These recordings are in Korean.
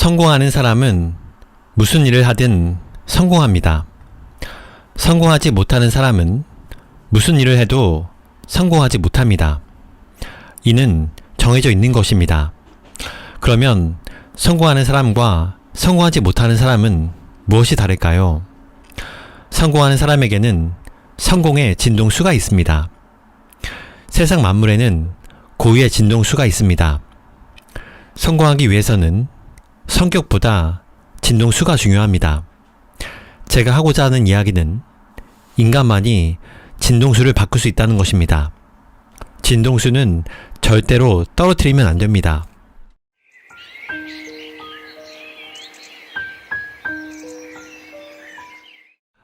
성공하는 사람은 무슨 일을 하든 성공합니다. 성공하지 못하는 사람은 무슨 일을 해도 성공하지 못합니다. 이는 정해져 있는 것입니다. 그러면 성공하는 사람과 성공하지 못하는 사람은 무엇이 다를까요? 성공하는 사람에게는 성공의 진동수가 있습니다. 세상 만물에는 고유의 진동수가 있습니다. 성공하기 위해서는 성격보다 진동수가 중요합니다. 제가 하고자 하는 이야기는 인간만이 진동수를 바꿀 수 있다는 것입니다. 진동수는 절대로 떨어뜨리면 안 됩니다.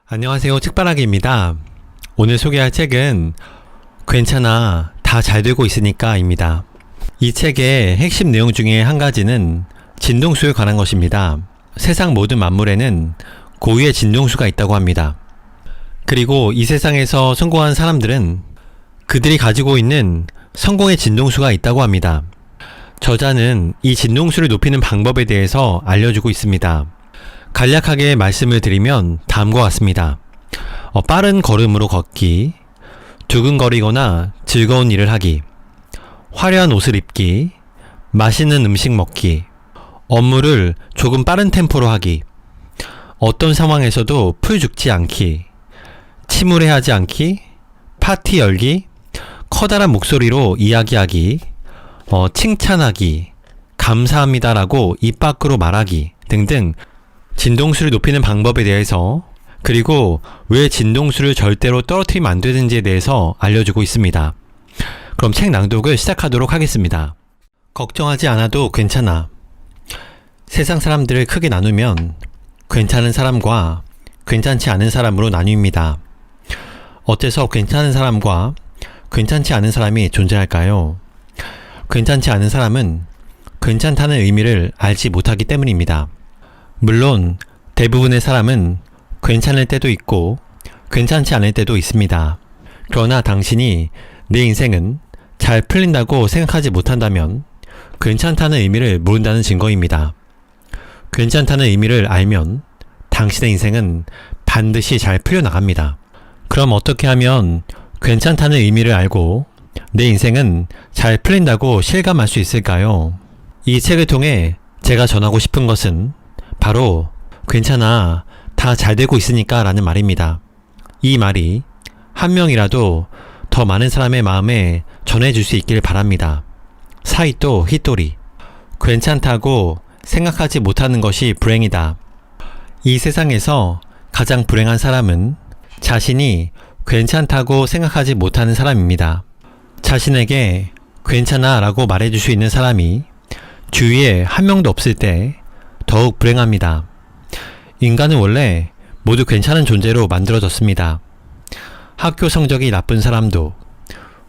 안녕하세요, 책바라기입니다. 오늘 소개할 책은 괜찮아, 다 잘 되고 있으니까 입니다. 이 책의 핵심 내용 중에 한 가지는 진동수에 관한 것입니다. 세상 모든 만물에는 고유의 진동수가 있다고 합니다. 그리고 이 세상에서 성공한 사람들은 그들이 가지고 있는 성공의 진동수가 있다고 합니다. 저자는 이 진동수를 높이는 방법에 대해서 알려주고 있습니다. 간략하게 말씀을 드리면 다음과 같습니다. 빠른 걸음으로 걷기, 두근거리거나 즐거운 일을 하기, 화려한 옷을 입기, 맛있는 음식 먹기, 업무를 조금 빠른 템포로 하기, 어떤 상황에서도 풀 죽지 않기, 침울해하지 않기, 파티 열기, 커다란 목소리로 이야기하기, 칭찬하기, 감사합니다라고 입 밖으로 말하기 등등 진동수를 높이는 방법에 대해서, 그리고 왜 진동수를 절대로 떨어뜨리면 안 되는지에 대해서 알려주고 있습니다. 그럼 책 낭독을 시작하도록 하겠습니다. 걱정하지 않아도 괜찮아. 세상 사람들을 크게 나누면 괜찮은 사람과 괜찮지 않은 사람으로 나뉩니다. 어째서 괜찮은 사람과 괜찮지 않은 사람이 존재할까요? 괜찮지 않은 사람은 괜찮다는 의미를 알지 못하기 때문입니다. 물론 대부분의 사람은 괜찮을 때도 있고 괜찮지 않을 때도 있습니다. 그러나 당신이 내 인생은 잘 풀린다고 생각하지 못한다면 괜찮다는 의미를 모른다는 증거입니다. 괜찮다는 의미를 알면 당신의 인생은 반드시 잘 풀려나갑니다. 그럼 어떻게 하면 괜찮다는 의미를 알고 내 인생은 잘 풀린다고 실감할 수 있을까요? 이 책을 통해 제가 전하고 싶은 것은 바로 괜찮아, 다 잘 되고 있으니까 라는 말입니다. 이 말이 한 명이라도 더 많은 사람의 마음에 전해줄 수 있길 바랍니다. 사이또 히토리. 괜찮다고 생각하지 못하는 것이 불행이다. 이 세상에서 가장 불행한 사람은 자신이 괜찮다고 생각하지 못하는 사람입니다. 자신에게 괜찮아 라고 말해줄 수 있는 사람이 주위에 한 명도 없을 때 더욱 불행합니다. 인간은 원래 모두 괜찮은 존재로 만들어졌습니다. 학교 성적이 나쁜 사람도,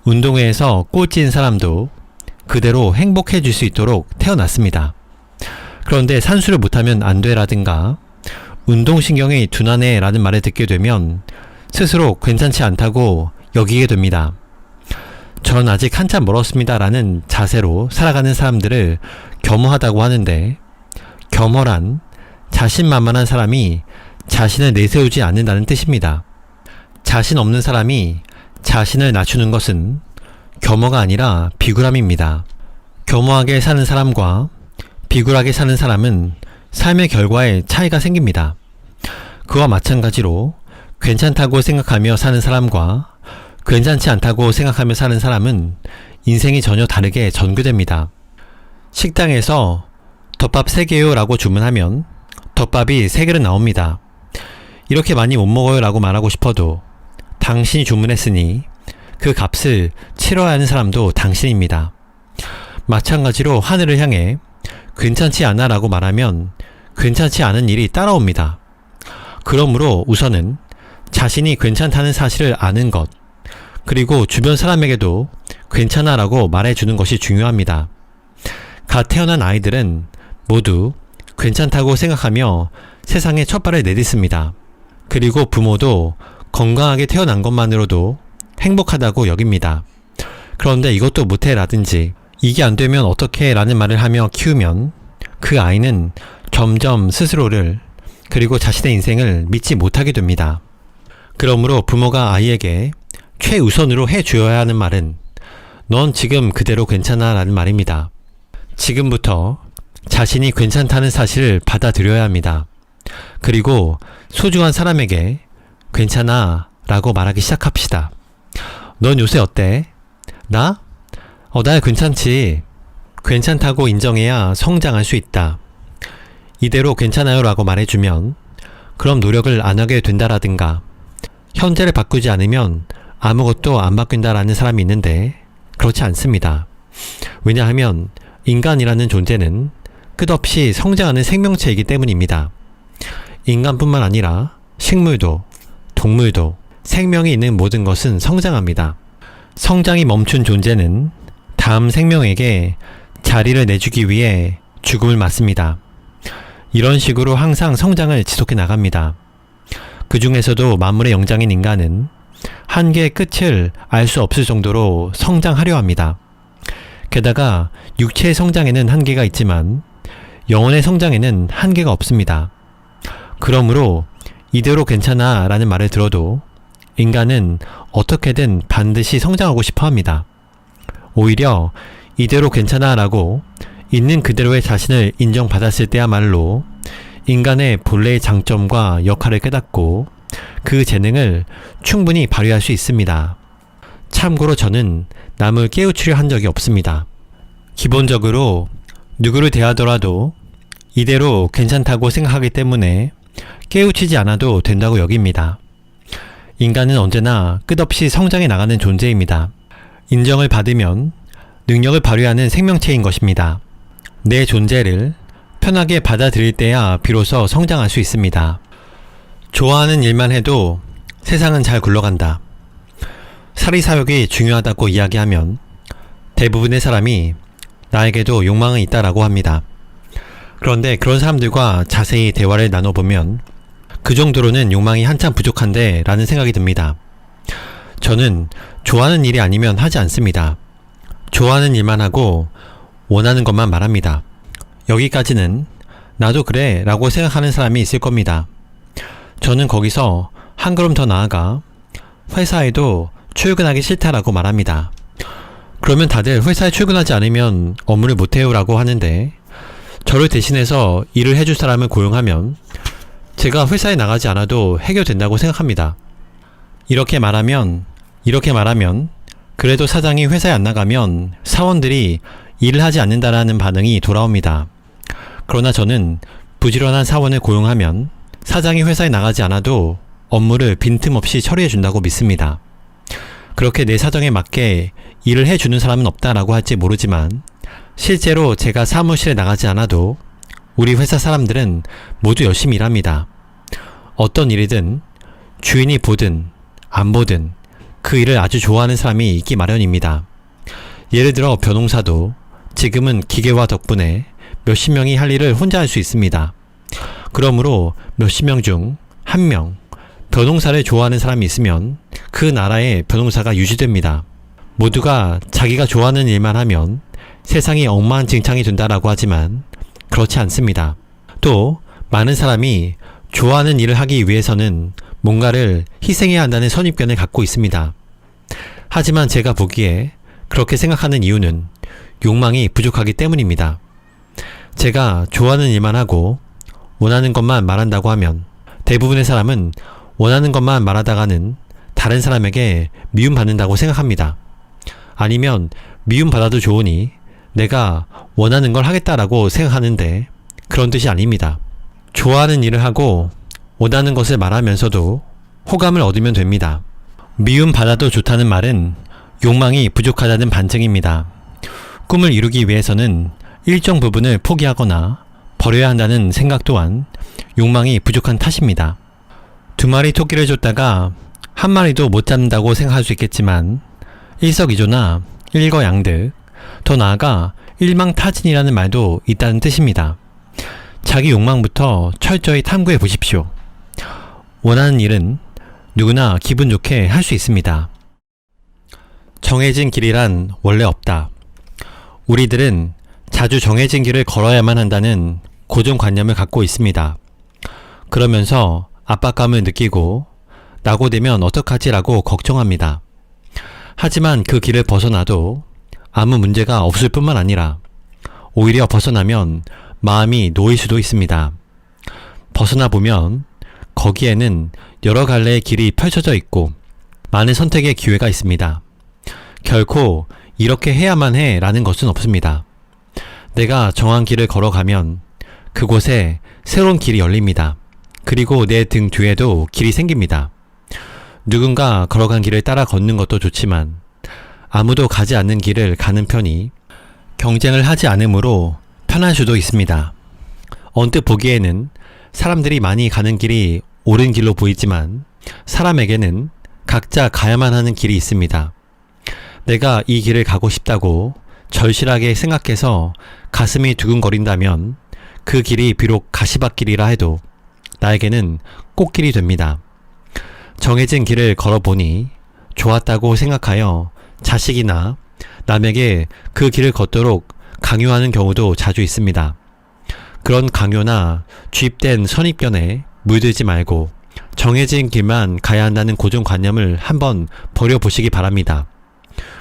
운동회에서 꼴찌인 사람도 그대로 행복해질 수 있도록 태어났습니다. 그런데 산수를 못하면 안 돼라든가 운동신경이 둔하네 라는 말을 듣게 되면 스스로 괜찮지 않다고 여기게 됩니다. 전 아직 한참 멀었습니다 라는 자세로 살아가는 사람들을 겸허하다고 하는데, 겸허란 자신만만한 사람이 자신을 내세우지 않는다는 뜻입니다. 자신 없는 사람이 자신을 낮추는 것은 겸허가 아니라 비굴함입니다. 겸허하게 사는 사람과 비굴하게 사는 사람은 삶의 결과에 차이가 생깁니다. 그와 마찬가지로 괜찮다고 생각하며 사는 사람과 괜찮지 않다고 생각하며 사는 사람은 인생이 전혀 다르게 전개됩니다. 식당에서 덮밥 3개요 라고 주문하면 덮밥이 3개로 나옵니다. 이렇게 많이 못 먹어요 라고 말하고 싶어도 당신이 주문했으니 그 값을 치러야 하는 사람도 당신입니다. 마찬가지로 하늘을 향해 괜찮지 않아 라고 말하면 괜찮지 않은 일이 따라옵니다. 그러므로 우선은 자신이 괜찮다는 사실을 아는 것, 그리고 주변 사람에게도 괜찮아 라고 말해주는 것이 중요합니다. 갓 태어난 아이들은 모두 괜찮다고 생각하며 세상에 첫 발을 내딛습니다. 그리고 부모도 건강하게 태어난 것만으로도 행복하다고 여깁니다. 그런데 이것도 못해 라든지 이게 안 되면 어떡해 라는 말을 하며 키우면 그 아이는 점점 스스로를 그리고 자신의 인생을 믿지 못하게 됩니다. 그러므로 부모가 아이에게 최우선으로 해주어야 하는 말은 넌 지금 그대로 괜찮아 라는 말입니다. 지금부터 자신이 괜찮다는 사실을 받아들여야 합니다. 그리고 소중한 사람에게 괜찮아 라고 말하기 시작합시다. 넌 요새 어때? 나? 나 괜찮지. 괜찮다고 인정해야 성장할 수 있다. 이대로 괜찮아요 라고 말해주면 그럼 노력을 안 하게 된다라든가 현재를 바꾸지 않으면 아무것도 안 바뀐다라는 사람이 있는데 그렇지 않습니다. 왜냐하면 인간이라는 존재는 끝없이 성장하는 생명체이기 때문입니다. 인간뿐만 아니라 식물도 동물도 생명이 있는 모든 것은 성장합니다. 성장이 멈춘 존재는 다음 생명에게 자리를 내주기 위해 죽음을 맞습니다. 이런 식으로 항상 성장을 지속해 나갑니다. 그 중에서도 만물의 영장인 인간은 한계의 끝을 알 수 없을 정도로 성장하려 합니다. 게다가 육체의 성장에는 한계가 있지만 영혼의 성장에는 한계가 없습니다. 그러므로 이대로 괜찮아 라는 말을 들어도 인간은 어떻게든 반드시 성장하고 싶어 합니다. 오히려 이대로 괜찮아 라고 있는 그대로의 자신을 인정받았을 때야말로 인간의 본래의 장점과 역할을 깨닫고 그 재능을 충분히 발휘할 수 있습니다. 참고로 저는 남을 깨우치려 한 적이 없습니다. 기본적으로 누구를 대하더라도 이대로 괜찮다고 생각하기 때문에 깨우치지 않아도 된다고 여깁니다. 인간은 언제나 끝없이 성장해 나가는 존재입니다. 인정을 받으면 능력을 발휘하는 생명체인 것입니다. 내 존재를 편하게 받아들일 때야 비로소 성장할 수 있습니다. 좋아하는 일만 해도 세상은 잘 굴러간다. 사리사욕이 중요하다고 이야기하면 대부분의 사람이 나에게도 욕망은 있다라고 합니다. 그런데 그런 사람들과 자세히 대화를 나눠보면 그 정도로는 욕망이 한참 부족한데 라는 생각이 듭니다. 저는 좋아하는 일이 아니면 하지 않습니다. 좋아하는 일만 하고 원하는 것만 말합니다. 여기까지는 나도 그래 라고 생각하는 사람이 있을 겁니다. 저는 거기서 한 걸음 더 나아가 회사에도 출근하기 싫다라고 말합니다. 그러면 다들 회사에 출근하지 않으면 업무를 못해요 라고 하는데 저를 대신해서 일을 해줄 사람을 고용하면 제가 회사에 나가지 않아도 해결된다고 생각합니다. 이렇게 말하면 그래도 사장이 회사에 안 나가면 사원들이 일을 하지 않는다라는 반응이 돌아옵니다. 그러나 저는 부지런한 사원을 고용하면 사장이 회사에 나가지 않아도 업무를 빈틈없이 처리해준다고 믿습니다. 그렇게 내 사정에 맞게 일을 해주는 사람은 없다라고 할지 모르지만 실제로 제가 사무실에 나가지 않아도 우리 회사 사람들은 모두 열심히 일합니다. 어떤 일이든 주인이 보든 안 보든 그 일을 아주 좋아하는 사람이 있기 마련입니다. 예를 들어 벼농사도 지금은 기계화 덕분에 몇십 명이 할 일을 혼자 할 수 있습니다. 그러므로 몇십 명 중 한 명 벼농사를 좋아하는 사람이 있으면 그 나라의 벼농사가 유지됩니다. 모두가 자기가 좋아하는 일만 하면 세상이 엉망진창이 된다라고 하지만 그렇지 않습니다. 또 많은 사람이 좋아하는 일을 하기 위해서는 뭔가를 희생해야 한다는 선입견을 갖고 있습니다. 하지만 제가 보기에 그렇게 생각하는 이유는 욕망이 부족하기 때문입니다. 제가 좋아하는 일만 하고 원하는 것만 말한다고 하면 대부분의 사람은 원하는 것만 말하다가는 다른 사람에게 미움받는다고 생각합니다. 아니면 미움받아도 좋으니 내가 원하는 걸 하겠다라고 생각하는데 그런 뜻이 아닙니다. 좋아하는 일을 하고 원하는 것을 말하면서도 호감을 얻으면 됩니다. 미움받아도 좋다는 말은 욕망이 부족하다는 반증입니다. 꿈을 이루기 위해서는 일정 부분을 포기하거나 버려야 한다는 생각 또한 욕망이 부족한 탓입니다. 두 마리 토끼를 줬다가 한 마리도 못 잡는다고 생각할 수 있겠지만 일석이조나 일거양득, 더 나아가 일망타진이라는 말도 있다는 뜻입니다. 자기 욕망부터 철저히 탐구해 보십시오. 원하는 일은 누구나 기분 좋게 할 수 있습니다. 정해진 길이란 원래 없다. 우리들은 자주 정해진 길을 걸어야만 한다는 고정관념을 갖고 있습니다. 그러면서 압박감을 느끼고 낙오되면 어떡하지라고 걱정합니다. 하지만 그 길을 벗어나도 아무 문제가 없을 뿐만 아니라 오히려 벗어나면 마음이 놓일 수도 있습니다. 벗어나 보면 거기에는 여러 갈래의 길이 펼쳐져 있고 많은 선택의 기회가 있습니다. 결코 이렇게 해야만 해 라는 것은 없습니다. 내가 정한 길을 걸어가면 그곳에 새로운 길이 열립니다. 그리고 내 등 뒤에도 길이 생깁니다. 누군가 걸어간 길을 따라 걷는 것도 좋지만 아무도 가지 않는 길을 가는 편이 경쟁을 하지 않으므로 편할 수도 있습니다. 언뜻 보기에는 사람들이 많이 가는 길이 옳은 길로 보이지만 사람에게는 각자 가야만 하는 길이 있습니다. 내가 이 길을 가고 싶다고 절실하게 생각해서 가슴이 두근거린다면 그 길이 비록 가시밭길이라 해도 나에게는 꽃길이 됩니다. 정해진 길을 걸어보니 좋았다고 생각하여 자식이나 남에게 그 길을 걷도록 강요하는 경우도 자주 있습니다. 그런 강요나 주입된 선입견에 물들지 말고 정해진 길만 가야 한다는 고정관념을 한번 버려보시기 바랍니다.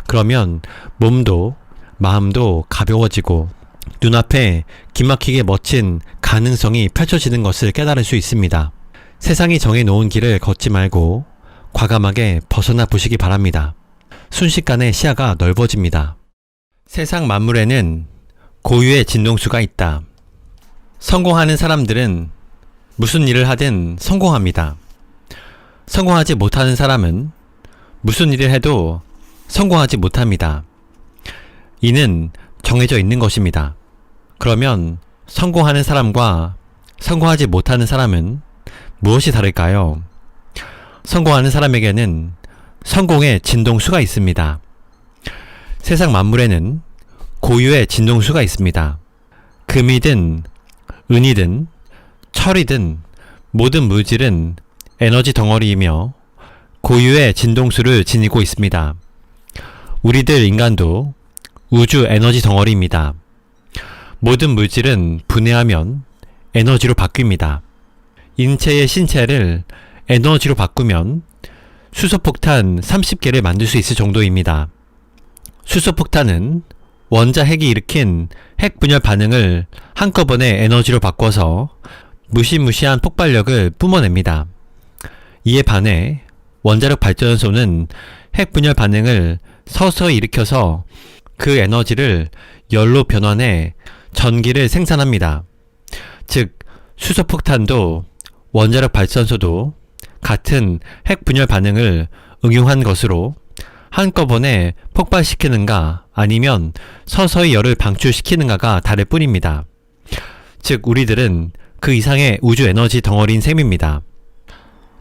그러면 몸도 마음도 가벼워지고 눈앞에 기막히게 멋진 가능성이 펼쳐지는 것을 깨달을 수 있습니다. 세상이 정해놓은 길을 걷지 말고 과감하게 벗어나 보시기 바랍니다. 순식간에 시야가 넓어집니다. 세상 만물에는 고유의 진동수가 있다. 성공하는 사람들은 무슨 일을 하든 성공합니다. 성공하지 못하는 사람은 무슨 일을 해도 성공하지 못합니다. 이는 정해져 있는 것입니다. 그러면 성공하는 사람과 성공하지 못하는 사람은 무엇이 다를까요? 성공하는 사람에게는 성공의 진동수가 있습니다. 세상 만물에는 고유의 진동수가 있습니다. 금이든 은이든 철이든 모든 물질은 에너지 덩어리이며 고유의 진동수를 지니고 있습니다. 우리들 인간도 우주 에너지 덩어리입니다. 모든 물질은 분해하면 에너지로 바뀝니다. 인체의 신체를 에너지로 바꾸면 수소폭탄 30개를 만들 수 있을 정도입니다. 수소폭탄은 원자핵이 일으킨 핵분열 반응을 한꺼번에 에너지로 바꿔서 무시무시한 폭발력을 뿜어냅니다. 이에 반해 원자력 발전소는 핵분열 반응을 서서히 일으켜서 그 에너지를 열로 변환해 전기를 생산합니다. 즉, 수소폭탄도 원자력 발전소도 같은 핵분열 반응을 응용한 것으로 한꺼번에 폭발시키는가 아니면 서서히 열을 방출시키는가가 다를 뿐입니다. 즉, 우리들은 그 이상의 우주 에너지 덩어리인 셈입니다.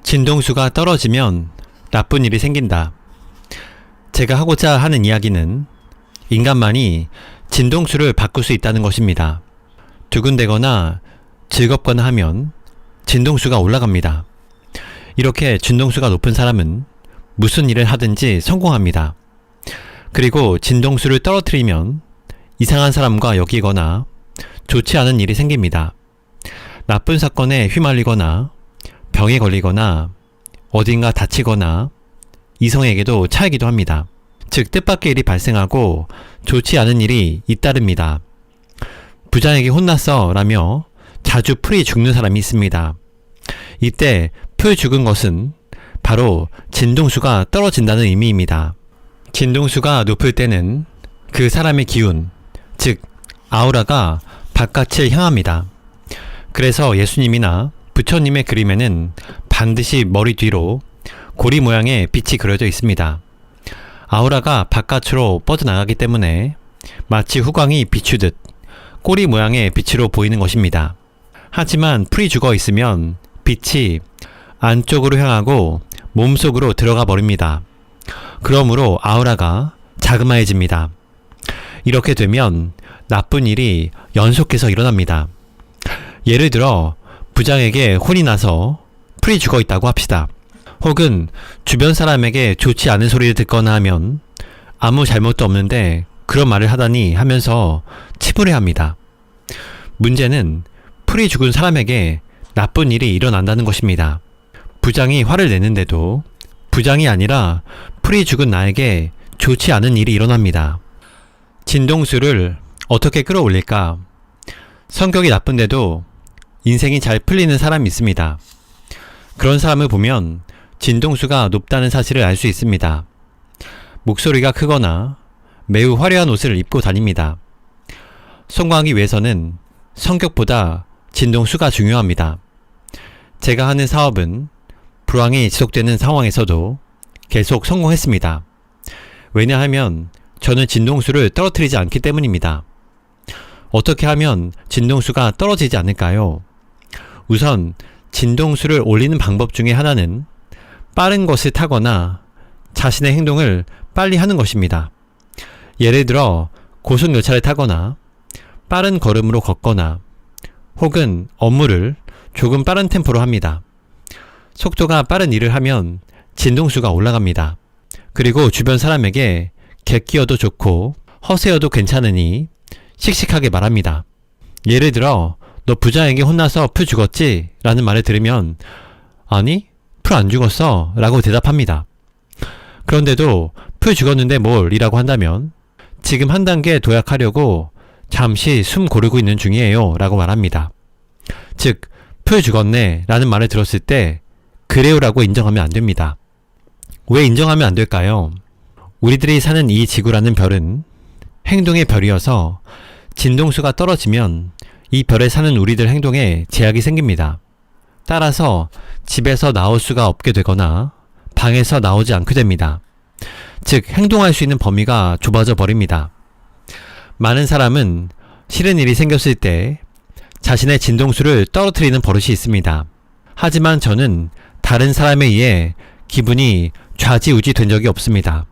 진동수가 떨어지면 나쁜 일이 생긴다. 제가 하고자 하는 이야기는 인간만이 진동수를 바꿀 수 있다는 것입니다. 두근대거나 즐겁거나 하면 진동수가 올라갑니다. 이렇게 진동수가 높은 사람은 무슨 일을 하든지 성공합니다. 그리고 진동수를 떨어뜨리면 이상한 사람과 엮이거나 좋지 않은 일이 생깁니다. 나쁜 사건에 휘말리거나 병에 걸리거나 어딘가 다치거나 이성에게도 차이기도 합니다. 즉, 뜻밖의 일이 발생하고 좋지 않은 일이 잇따릅니다. 부장에게 혼났어 라며 자주 풀이 죽는 사람이 있습니다. 이때 풀 죽은 것은 바로 진동수가 떨어진다는 의미입니다. 진동수가 높을 때는 그 사람의 기운, 즉 아우라가 바깥을 향합니다. 그래서 예수님이나 부처님의 그림에는 반드시 머리 뒤로 고리 모양의 빛이 그려져 있습니다. 아우라가 바깥으로 뻗어나가기 때문에 마치 후광이 비추듯 꼬리 모양의 빛으로 보이는 것입니다. 하지만 풀이 죽어 있으면 빛이 안쪽으로 향하고 몸속으로 들어가 버립니다. 그러므로 아우라가 자그마해집니다. 이렇게 되면 나쁜 일이 연속해서 일어납니다. 예를 들어 부장에게 혼이 나서 풀이 죽어 있다고 합시다. 혹은 주변 사람에게 좋지 않은 소리를 듣거나 하면 아무 잘못도 없는데 그런 말을 하다니 하면서 치부해합니다. 문제는 풀이 죽은 사람에게 나쁜 일이 일어난다는 것입니다. 부장이 화를 내는데도 부장이 아니라 풀이 죽은 나에게 좋지 않은 일이 일어납니다. 진동수를 어떻게 끌어올릴까? 성격이 나쁜데도 인생이 잘 풀리는 사람이 있습니다. 그런 사람을 보면 진동수가 높다는 사실을 알 수 있습니다. 목소리가 크거나 매우 화려한 옷을 입고 다닙니다. 성공하기 위해서는 성격보다 진동수가 중요합니다. 제가 하는 사업은 불황이 지속되는 상황에서도 계속 성공했습니다. 왜냐하면 저는 진동수를 떨어뜨리지 않기 때문입니다. 어떻게 하면 진동수가 떨어지지 않을까요? 우선 진동수를 올리는 방법 중에 하나는 빠른 것을 타거나 자신의 행동을 빨리 하는 것입니다. 예를 들어 고속열차를 타거나 빠른 걸음으로 걷거나 혹은 업무를 조금 빠른 템포로 합니다. 속도가 빠른 일을 하면 진동수가 올라갑니다. 그리고 주변 사람에게 객기어도 좋고 허세여도 괜찮으니 씩씩하게 말합니다. 예를 들어 너 부자에게 혼나서 풀 죽었지? 라는 말을 들으면 아니 풀 안 죽었어 라고 대답합니다. 그런데도 풀 죽었는데 뭘 이라고 한다면 지금 한 단계 도약하려고 잠시 숨 고르고 있는 중이에요 라고 말합니다. 즉 풀 죽었네 라는 말을 들었을 때 그래요 라고 인정하면 안 됩니다. 왜 인정하면 안 될까요? 우리들이 사는 이 지구라는 별은 행동의 별이어서 진동수가 떨어지면 이 별에 사는 우리들 행동에 제약이 생깁니다. 따라서 집에서 나올 수가 없게 되거나 방에서 나오지 않게 됩니다. 즉 행동할 수 있는 범위가 좁아져 버립니다. 많은 사람은 싫은 일이 생겼을 때 자신의 진동수를 떨어뜨리는 버릇이 있습니다. 하지만 저는 다른 사람에 의해 기분이 좌지우지 된 적이 없습니다.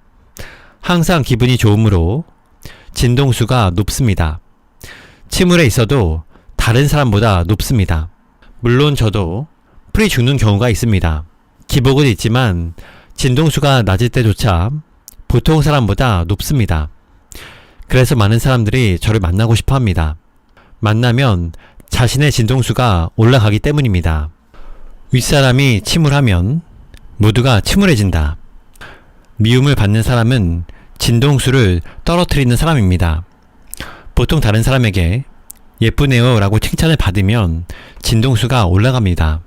항상 기분이 좋으므로 진동수가 높습니다. 침울해 있어도 다른 사람보다 높습니다. 물론 저도 풀이 죽는 경우가 있습니다. 기복은 있지만 진동수가 낮을 때조차 보통 사람보다 높습니다. 그래서 많은 사람들이 저를 만나고 싶어 합니다. 만나면 자신의 진동수가 올라가기 때문입니다. 윗사람이 침울하면 모두가 침울해진다. 미움을 받는 사람은 진동수를 떨어뜨리는 사람입니다. 보통 다른 사람에게 예쁘네요 라고 칭찬을 받으면 진동수가 올라갑니다.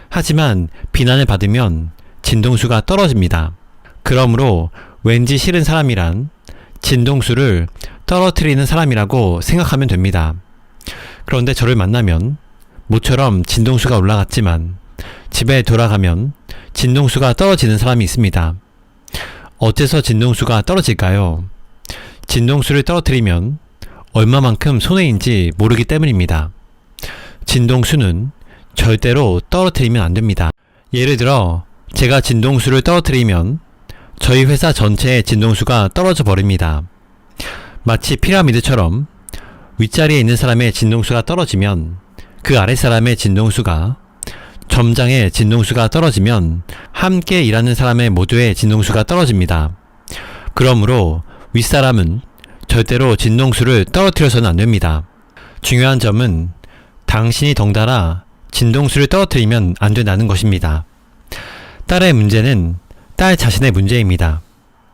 하지만 비난을 받으면 진동수가 떨어집니다. 그러므로 왠지 싫은 사람이란 진동수를 떨어뜨리는 사람이라고 생각하면 됩니다. 그런데 저를 만나면 모처럼 진동수가 올라갔지만 집에 돌아가면 진동수가 떨어지는 사람이 있습니다. 어째서 진동수가 떨어질까요? 진동수를 떨어뜨리면 얼마만큼 손해인지 모르기 때문입니다. 진동수는 절대로 떨어뜨리면 안 됩니다. 예를 들어 제가 진동수를 떨어뜨리면 저희 회사 전체의 진동수가 떨어져 버립니다. 마치 피라미드처럼 윗자리에 있는 사람의 진동수가 떨어지면 그 아랫사람의 진동수가 점장의 진동수가 떨어지면 함께 일하는 사람의 모두의 진동수가 떨어집니다. 그러므로 윗사람은 절대로 진동수를 떨어뜨려서는 안 됩니다. 중요한 점은 당신이 덩달아 진동수를 떨어뜨리면 안 된다는 것입니다. 딸의 문제는 딸 자신의 문제입니다.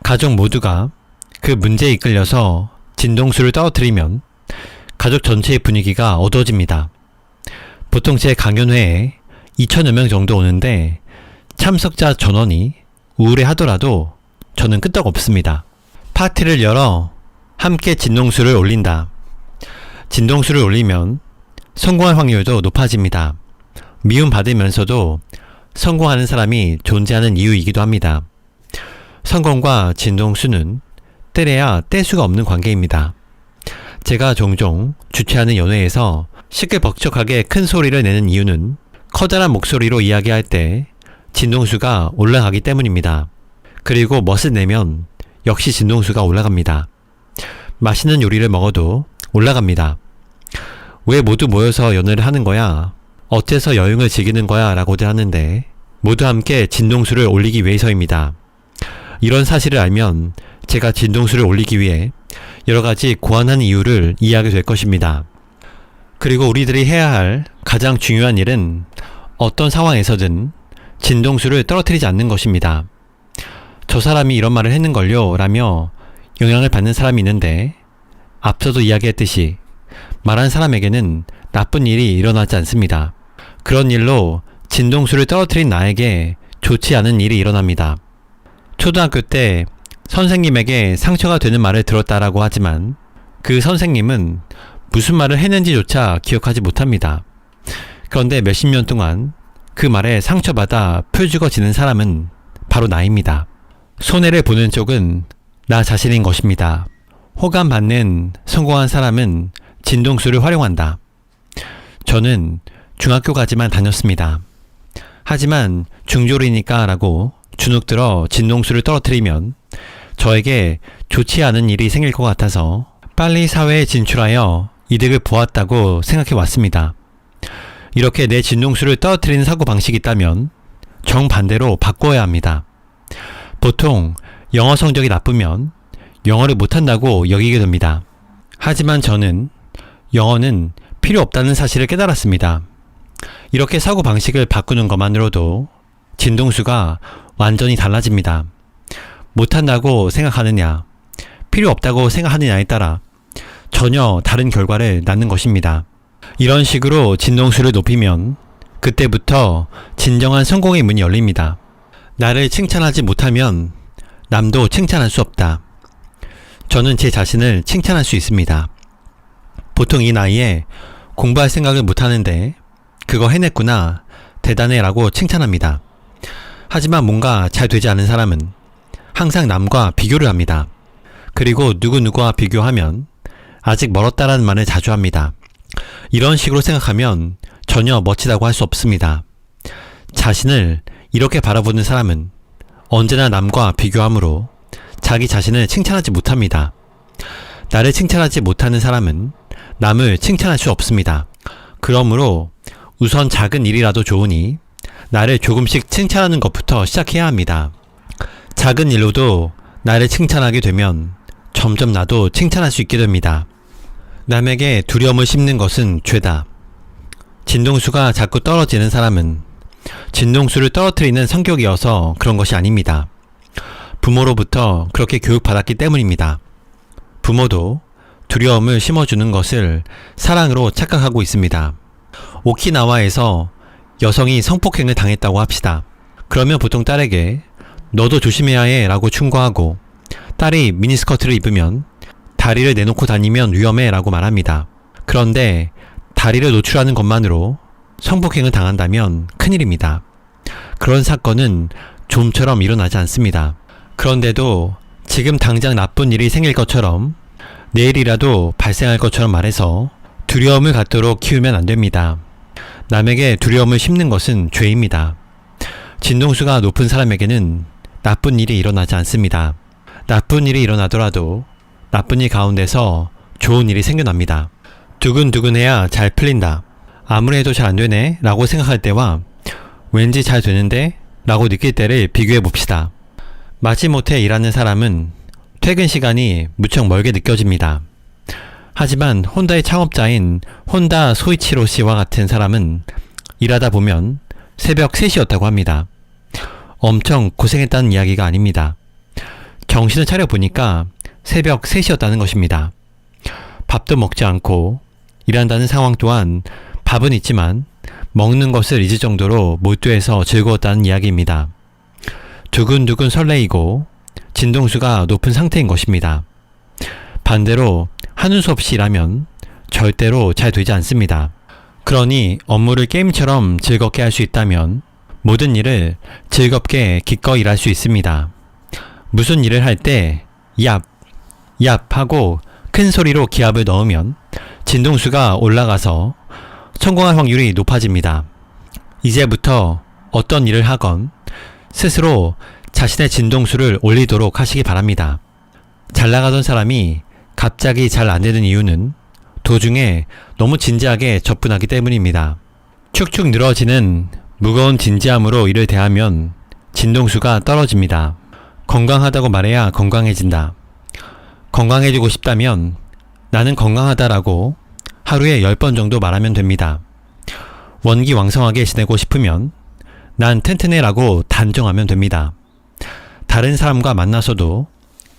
가족 모두가 그 문제에 이끌려서 진동수를 떨어뜨리면 가족 전체의 분위기가 어두워집니다. 보통 제 강연회에 2,000여 명 정도 오는데 참석자 전원이 우울해하더라도 저는 끄떡없습니다. 파티를 열어 함께 진동수를 올린다. 진동수를 올리면 성공할 확률도 높아집니다. 미움받으면서도 성공하는 사람이 존재하는 이유이기도 합니다. 성공과 진동수는 때려야 뗄 수가 없는 관계입니다. 제가 종종 주최하는 연회에서 시끌벅적하게 큰 소리를 내는 이유는 커다란 목소리로 이야기할 때 진동수가 올라가기 때문입니다. 그리고 멋을 내면 역시 진동수가 올라갑니다. 맛있는 요리를 먹어도 올라갑니다. 왜 모두 모여서 연애를 하는 거야? 어째서 여행을 즐기는 거야? 라고들 하는데 모두 함께 진동수를 올리기 위해서입니다. 이런 사실을 알면 제가 진동수를 올리기 위해 여러가지 고안한 이유를 이해하게 될 것입니다. 그리고 우리들이 해야 할 가장 중요한 일은 어떤 상황에서든 진동수를 떨어뜨리지 않는 것입니다. 저 사람이 이런 말을 했는걸요 라며 영향을 받는 사람이 있는데, 앞서도 이야기했듯이 말한 사람에게는 나쁜 일이 일어나지 않습니다. 그런 일로 진동수를 떨어뜨린 나에게 좋지 않은 일이 일어납니다. 초등학교 때 선생님에게 상처가 되는 말을 들었다라고 하지만 그 선생님은 무슨 말을 했는지조차 기억하지 못합니다. 그런데 몇십 년 동안 그 말에 상처받아 표죽어지는 사람은 바로 나입니다. 손해를 보는 쪽은 나 자신인 것입니다. 호감받는 성공한 사람은 진동수를 활용한다. 저는 중학교까지만 다녔습니다. 하지만 중졸이니까 라고 주눅들어 진동수를 떨어뜨리면 저에게 좋지 않은 일이 생길 것 같아서 빨리 사회에 진출하여 이득을 보았다고 생각해 왔습니다. 이렇게 내 진동수를 떨어뜨리는 사고방식이 있다면 정반대로 바꿔야 합니다. 보통 영어 성적이 나쁘면 영어를 못한다고 여기게 됩니다. 하지만 저는 영어는 필요 없다는 사실을 깨달았습니다. 이렇게 사고방식을 바꾸는 것만으로도 진동수가 완전히 달라집니다. 못한다고 생각하느냐, 필요 없다고 생각하느냐에 따라 전혀 다른 결과를 낳는 것입니다. 이런 식으로 진동수를 높이면 그때부터 진정한 성공의 문이 열립니다. 나를 칭찬하지 못하면 남도 칭찬할 수 없다. 저는 제 자신을 칭찬할 수 있습니다. 보통 이 나이에 공부할 생각을 못하는데 그거 해냈구나, 대단해 라고 칭찬합니다. 하지만 뭔가 잘 되지 않은 사람은 항상 남과 비교를 합니다. 그리고 누구누구와 비교하면 아직 멀었다라는 말을 자주 합니다. 이런 식으로 생각하면 전혀 멋지다고 할 수 없습니다. 자신을 이렇게 바라보는 사람은 언제나 남과 비교하므로 자기 자신을 칭찬하지 못합니다. 나를 칭찬하지 못하는 사람은 남을 칭찬할 수 없습니다. 그러므로 우선 작은 일이라도 좋으니 나를 조금씩 칭찬하는 것부터 시작해야 합니다. 작은 일로도 나를 칭찬하게 되면 점점 나도 칭찬할 수 있게 됩니다. 남에게 두려움을 심는 것은 죄다. 진동수가 자꾸 떨어지는 사람은 진동수를 떨어뜨리는 성격이어서 그런 것이 아닙니다. 부모로부터 그렇게 교육받았기 때문입니다. 부모도 두려움을 심어주는 것을 사랑으로 착각하고 있습니다. 오키나와에서 여성이 성폭행을 당했다고 합시다. 그러면 보통 딸에게 너도 조심해야 해 라고 충고하고, 딸이 미니스커트를 입으면 다리를 내놓고 다니면 위험해 라고 말합니다. 그런데 다리를 노출하는 것만으로 성폭행을 당한다면 큰일입니다. 그런 사건은 좀처럼 일어나지 않습니다. 그런데도 지금 당장 나쁜 일이 생길 것처럼, 내일이라도 발생할 것처럼 말해서 두려움을 갖도록 키우면 안 됩니다. 남에게 두려움을 심는 것은 죄입니다. 진동수가 높은 사람에게는 나쁜 일이 일어나지 않습니다. 나쁜 일이 일어나더라도 나쁜 일 가운데서 좋은 일이 생겨납니다. 두근두근해야 잘 풀린다. 아무리 해도 잘 안되네 라고 생각할 때와 왠지 잘 되는데 라고 느낄 때를 비교해 봅시다. 마지못해 일하는 사람은 퇴근 시간이 무척 멀게 느껴집니다. 하지만 혼다의 창업자인 혼다 소이치로 씨와 같은 사람은 일하다 보면 새벽 3시였다고 합니다. 엄청 고생했다는 이야기가 아닙니다. 정신을 차려보니까 새벽 3시였다는 것입니다. 밥도 먹지 않고 일한다는 상황 또한 밥은 있지만 먹는 것을 잊을 정도로 몰두해서 즐거웠다는 이야기입니다. 두근두근 설레이고 진동수가 높은 상태인 것입니다. 반대로 하는 수 없이 일하면 절대로 잘 되지 않습니다. 그러니 업무를 게임처럼 즐겁게 할 수 있다면 모든 일을 즐겁게 기꺼이 일할 수 있습니다. 무슨 일을 할 때 얍, 얍 하고 큰 소리로 기합을 넣으면 진동수가 올라가서 성공할 확률이 높아집니다. 이제부터 어떤 일을 하건 스스로 자신의 진동수를 올리도록 하시기 바랍니다. 잘 나가던 사람이 갑자기 잘 안되는 이유는 도중에 너무 진지하게 접근하기 때문입니다. 축축 늘어지는 무거운 진지함으로 일을 대하면 진동수가 떨어집니다. 건강하다고 말해야 건강해진다. 건강해지고 싶다면 나는 건강하다라고 하루에 10번 정도 말하면 됩니다. 원기 왕성하게 지내고 싶으면 난 튼튼해 라고 단정하면 됩니다. 다른 사람과 만나서도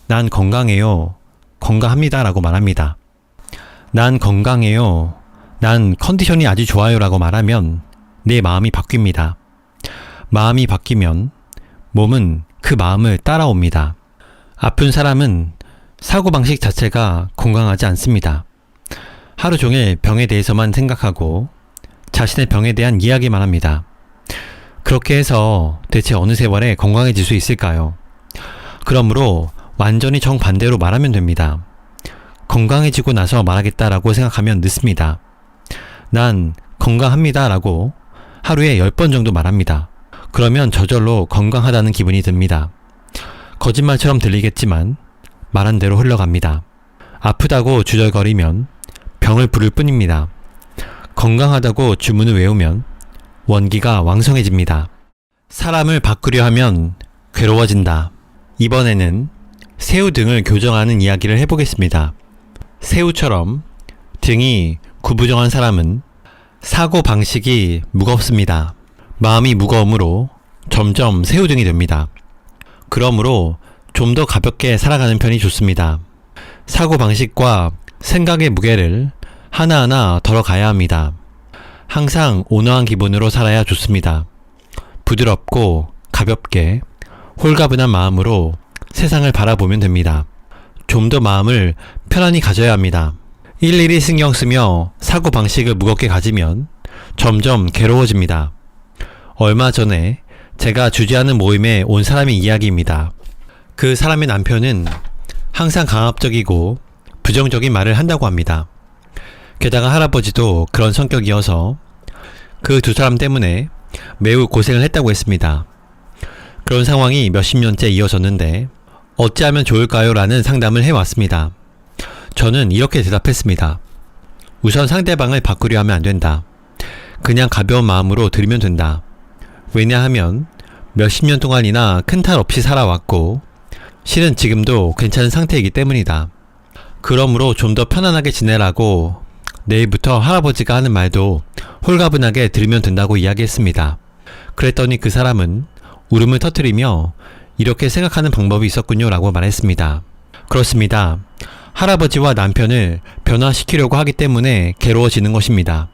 난 건강해요, 건강합니다 라고 말합니다. 난 건강해요, 난 컨디션이 아주 좋아요 라고 말하면 내 마음이 바뀝니다. 마음이 바뀌면 몸은 그 마음을 따라옵니다. 아픈 사람은 사고방식 자체가 건강하지 않습니다. 하루 종일 병에 대해서만 생각하고 자신의 병에 대한 이야기만 합니다. 그렇게 해서 대체 어느 세월에 건강해질 수 있을까요? 그러므로 완전히 정반대로 말하면 됩니다. 건강해지고 나서 말하겠다라고 생각하면 늦습니다. 난 건강합니다 라고 하루에 10번 정도 말합니다. 그러면 저절로 건강하다는 기분이 듭니다. 거짓말처럼 들리겠지만 말한 대로 흘러갑니다. 아프다고 주절거리면 병을 부를 뿐입니다. 건강하다고 주문을 외우면 원기가 왕성해집니다. 사람을 바꾸려 하면 괴로워진다. 이번에는 새우 등을 교정하는 이야기를 해보겠습니다. 새우처럼 등이 구부정한 사람은 사고방식이 무겁습니다. 마음이 무거움으로 점점 새우등이 됩니다. 그러므로 좀 더 가볍게 살아가는 편이 좋습니다. 사고방식과 생각의 무게를 하나하나 덜어가야 합니다. 항상 온화한 기분으로 살아야 좋습니다. 부드럽고 가볍게 홀가분한 마음으로 세상을 바라보면 됩니다. 좀 더 마음을 편안히 가져야 합니다. 일일이 신경 쓰며 사고방식을 무겁게 가지면 점점 괴로워집니다. 얼마 전에 제가 주재하는 모임에 온 사람의 이야기입니다. 그 사람의 남편은 항상 강압적이고 부정적인 말을 한다고 합니다. 게다가 할아버지도 그런 성격이어서 그 두 사람 때문에 매우 고생을 했다고 했습니다. 그런 상황이 몇십 년째 이어졌는데 어찌하면 좋을까요? 라는 상담을 해왔습니다. 저는 이렇게 대답했습니다. 우선 상대방을 바꾸려 하면 안 된다. 그냥 가벼운 마음으로 들으면 된다. 왜냐하면 몇십 년 동안이나 큰 탈 없이 살아왔고 실은 지금도 괜찮은 상태이기 때문이다. 그러므로 좀 더 편안하게 지내라고 내일부터 할아버지가 하는 말도 홀가분하게 들으면 된다고 이야기했습니다. 그랬더니 그 사람은 울음을 터뜨리며 이렇게 생각하는 방법이 있었군요 라고 말했습니다. 그렇습니다. 할아버지와 남편을 변화시키려고 하기 때문에 괴로워지는 것입니다.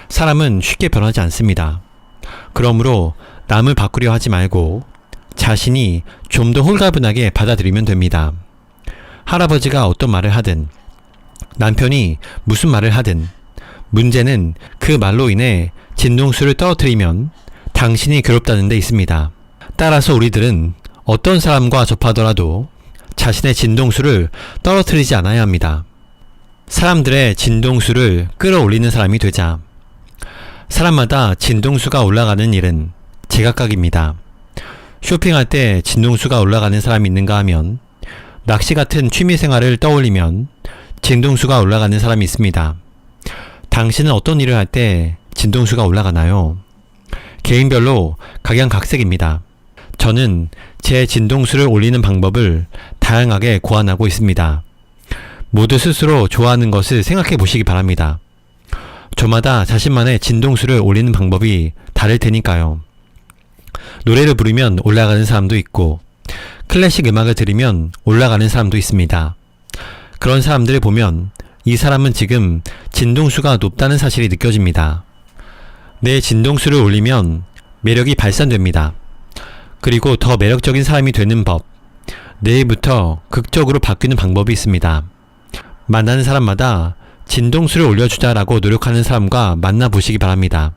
사람은 쉽게 변하지 않습니다. 그러므로 남을 바꾸려 하지 말고 자신이 좀 더 홀가분하게 받아들이면 됩니다. 할아버지가 어떤 말을 하든 남편이 무슨 말을 하든 문제는 그 말로 인해 진동수를 떨어뜨리면 당신이 괴롭다는 데 있습니다. 따라서 우리들은 어떤 사람과 접하더라도 자신의 진동수를 떨어뜨리지 않아야 합니다. 사람들의 진동수를 끌어올리는 사람이 되자. 사람마다 진동수가 올라가는 일은 제각각입니다. 쇼핑할 때 진동수가 올라가는 사람이 있는가 하면 낚시 같은 취미생활을 떠올리면 진동수가 올라가는 사람이 있습니다. 당신은 어떤 일을 할 때 진동수가 올라가나요? 개인별로 각양각색입니다. 저는 제 진동수를 올리는 방법을 다양하게 고안하고 있습니다. 모두 스스로 좋아하는 것을 생각해 보시기 바랍니다. 저마다 자신만의 진동수를 올리는 방법이 다를 테니까요. 노래를 부르면 올라가는 사람도 있고 클래식 음악을 들으면 올라가는 사람도 있습니다. 그런 사람들을 보면 이 사람은 지금 진동수가 높다는 사실이 느껴집니다. 내 진동수를 올리면 매력이 발산됩니다. 그리고 더 매력적인 사람이 되는 법, 내일부터 극적으로 바뀌는 방법이 있습니다. 만나는 사람마다 진동수를 올려주자라고 노력하는 사람과 만나보시기 바랍니다.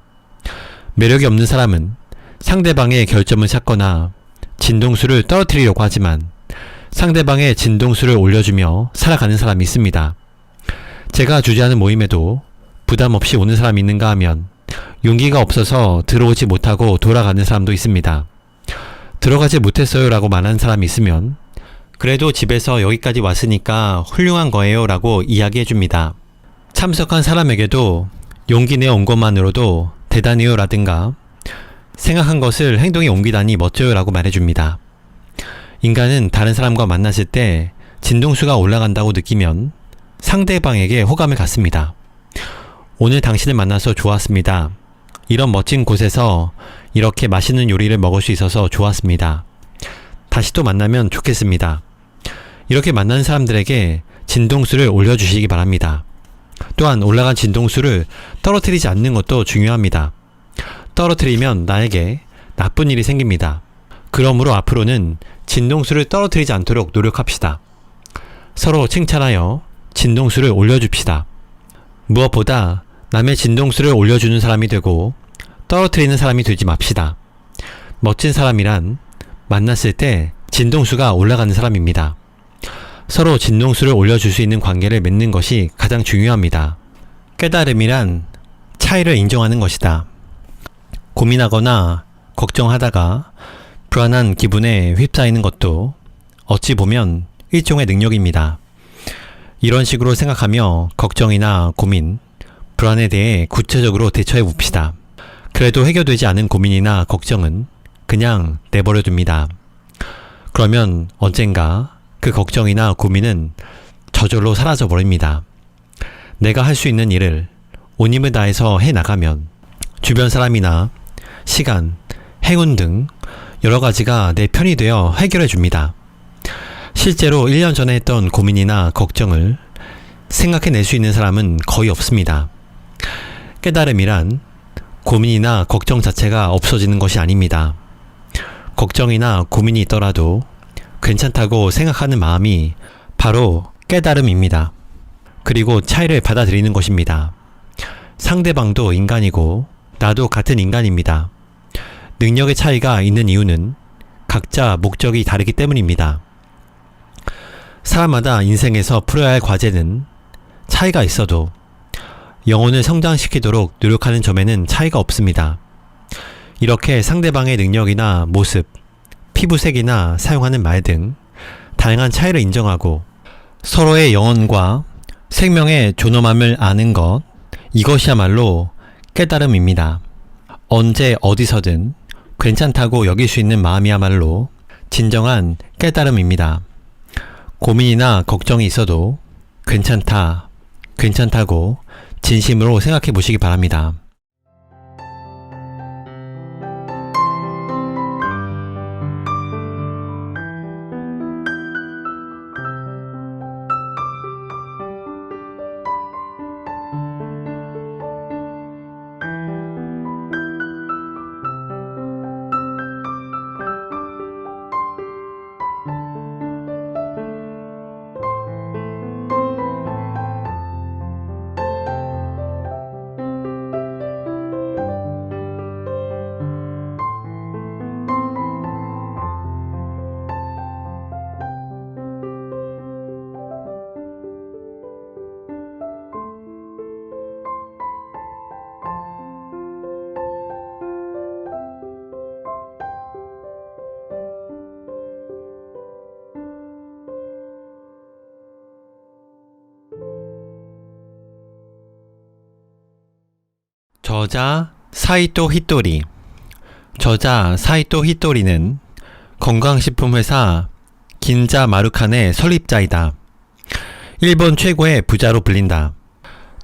매력이 없는 사람은 상대방의 결점을 찾거나 진동수를 떨어뜨리려고 하지만 상대방의 진동수를 올려주며 살아가는 사람이 있습니다. 제가 주재하는 모임에도 부담 없이 오는 사람이 있는가 하면 용기가 없어서 들어오지 못하고 돌아가는 사람도 있습니다. 들어가지 못했어요 라고 말하는 사람이 있으면 그래도 집에서 여기까지 왔으니까 훌륭한 거예요 라고 이야기해 줍니다. 참석한 사람에게도 용기 내어 온 것만으로도 대단해요 라든가 생각한 것을 행동에 옮기다니 멋져요 라고 말해줍니다. 인간은 다른 사람과 만났을 때 진동수가 올라간다고 느끼면 상대방에게 호감을 갖습니다. 오늘 당신을 만나서 좋았습니다. 이런 멋진 곳에서 이렇게 맛있는 요리를 먹을 수 있어서 좋았습니다. 다시 또 만나면 좋겠습니다. 이렇게 만난 사람들에게 진동수를 올려주시기 바랍니다. 또한 올라간 진동수를 떨어뜨리지 않는 것도 중요합니다. 떨어뜨리면 나에게 나쁜 일이 생깁니다. 그러므로 앞으로는 진동수를 떨어뜨리지 않도록 노력합시다. 서로 칭찬하여 진동수를 올려줍시다. 무엇보다 남의 진동수를 올려주는 사람이 되고 떨어뜨리는 사람이 되지 맙시다. 멋진 사람이란 만났을 때 진동수가 올라가는 사람입니다. 서로 진동수를 올려줄 수 있는 관계를 맺는 것이 가장 중요합니다. 깨달음이란 차이를 인정하는 것이다. 고민하거나 걱정하다가 불안한 기분에 휩싸이는 것도 어찌 보면 일종의 능력입니다. 이런 식으로 생각하며 걱정이나 고민, 불안에 대해 구체적으로 대처해 봅시다. 그래도 해결되지 않은 고민이나 걱정은 그냥 내버려 둡니다. 그러면 언젠가 그 걱정이나 고민은 저절로 사라져 버립니다. 내가 할 수 있는 일을 온 힘을 다해서 해 나가면 주변 사람이나 시간, 행운 등 여러 가지가 내 편이 되어 해결해 줍니다. 실제로 1년 전에 했던 고민이나 걱정을 생각해낼 수 있는 사람은 거의 없습니다. 깨달음이란 고민이나 걱정 자체가 없어지는 것이 아닙니다. 걱정이나 고민이 있더라도 괜찮다고 생각하는 마음이 바로 깨달음입니다. 그리고 차이를 받아들이는 것입니다. 상대방도 인간이고 나도 같은 인간입니다. 능력의 차이가 있는 이유는 각자 목적이 다르기 때문입니다. 사람마다 인생에서 풀어야 할 과제는 차이가 있어도 영혼을 성장시키도록 노력하는 점에는 차이가 없습니다. 이렇게 상대방의 능력이나 모습, 피부색이나 사용하는 말 등 다양한 차이를 인정하고 서로의 영혼과 생명의 존엄함을 아는 것, 이것이야말로 깨달음입니다. 언제 어디서든 괜찮다고 여길 수 있는 마음이야말로 진정한 깨달음입니다. 고민이나 걱정이 있어도 괜찮다, 괜찮다고 진심으로 생각해 보시기 바랍니다. 저자 사이토 히토리. 저자 사이토 히토리는 건강식품 회사 긴자 마루칸의 설립자이다. 일본 최고의 부자로 불린다.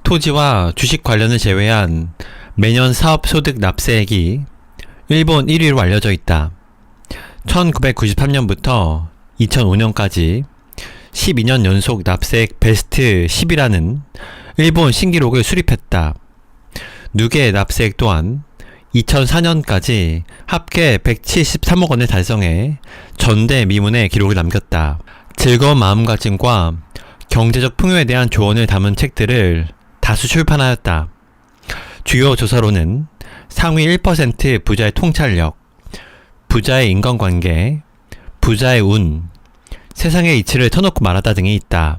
토지와 주식 관련을 제외한 매년 사업소득 납세액이 일본 1위로 알려져 있다. 1993년부터 2005년까지 12년 연속 납세액 베스트 10이라는 일본 신기록을 수립했다. 누계 납세액 또한 2004년까지 합계 173억 원을 달성해 전대미문의 기록을 남겼다. 즐거운 마음가짐과 경제적 풍요에 대한 조언을 담은 책들을 다수 출판하였다. 주요 조사로는 상위 1% 부자의 통찰력, 부자의 인간관계, 부자의 운, 세상의 이치를 터놓고 말하다 등이 있다.